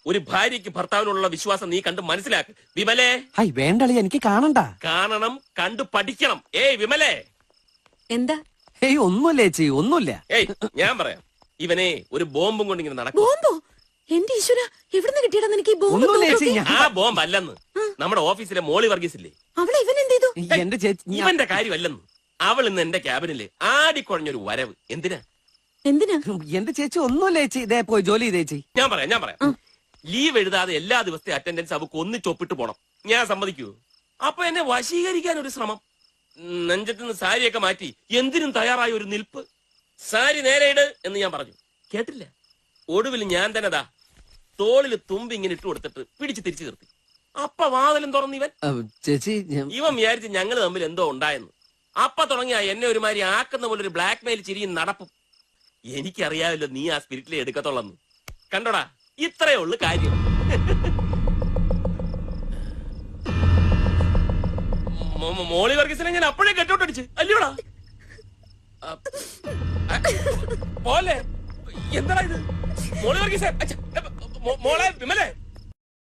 ഒരു ഭാര്യയ്ക്ക് ഭർത്താവിനുള്ള വിശ്വാസം നീ കണ്ട് മനസ്സിലാക്ക്. വിമലേ, ഹൈ വേണ്ടളി, എനിക്ക് കാണണ്ട. കാണണം, കണ്ടു പഠിക്കണം. ഏയ് വിമലേ. എന്താ? ഏയ് ഒന്നുമില്ല ചേച്ചി, ഒന്നുമില്ല. ഏയ് ഞാൻ പറയാം, ഇവനെ ഒരു ബോംബും കൊണ്ട് ഇങ്ങനെ നടക്കും. ബോംബോ? എന്റെ ഈശ്വര, എവിടുന്ന് കിട്ടിയടാ എനിക്ക് ഈ ബോംബ്? ഒന്നുമില്ല ചേച്ചി. ആ ബോംബ് അല്ലെന്ന്. നമ്മുടെ ഓഫീസിലെ മോളി വർഗീസ് ഇല്ലേ, അവളെ ഇവൻ എന്ത് ചെയ്തു? എന്റെ ചേച്ചി, ഇവന്റെ കാര്യമല്ലെന്ന്. അവൾ ഇന്ന് എന്റെ ക്യാബിനില് ആടിക്കുഴഞ്ഞൊരു വരവ്. എന്തിനാ? എന്തിനാ? എന്റെ ചേച്ചി ഒന്നുമില്ല ചേച്ചി. ഇതേ പോയി ജോലി ചെയ്ത് ചേച്ചി. ഞാൻ പറയാം. ലീവ് എഴുതാതെ എല്ലാ ദിവസത്തെ അറ്റൻഡൻസ് അവക്ക് ഒന്നിച്ചൊപ്പിട്ട് പോണം. ഞാൻ സമ്മതിക്കൂ? അപ്പൊ എന്നെ വശീകരിക്കാൻ ഒരു ശ്രമം. നെഞ്ചത്ത് നിന്ന് സാരിയൊക്കെ മാറ്റി എന്തിനും തയ്യാറായ ഒരു നിൽപ്പ്. സാരി നേരെ ഇട് എന്ന് ഞാൻ പറഞ്ഞു, കേട്ടില്ല. ഒടുവിൽ ഞാൻ തന്നെ ദാ തോളില് തുമ്പി ഇങ്ങനെ ഇട്ട് കൊടുത്തിട്ട് പിടിച്ച് തിരിച്ചു നിർത്തി. അപ്പ വാതിലും തുറന്ന് ഇവൻ. ചേച്ചി ഇവൻ വിചാരിച്ച് ഞങ്ങള് തമ്മിൽ എന്തോ ഉണ്ടായെന്ന്. അപ്പ തുടങ്ങിയ എന്നെ ഒരുമാതിരി ആക്കുന്ന പോലെ ഒരു ബ്ലാക്ക് മെയിൽ ചിരിയും നടപ്പും. എനിക്കറിയാമല്ലോ നീ ആ സ്പിരിറ്റിലെ എടുക്കത്തുള്ളന്ന്. കണ്ടോടാ, ഇത്രയേ ഉള്ളു കാര്യം. മോളി വർഗീസിനെ ഞാൻ അപ്പോഴേ കെട്ടോട്ടടിച്ച് അല്ലയോടാ. പോലെ എന്താടാ ഇത്? മോളി വർഗീസേ, മോളെ വിമലേ,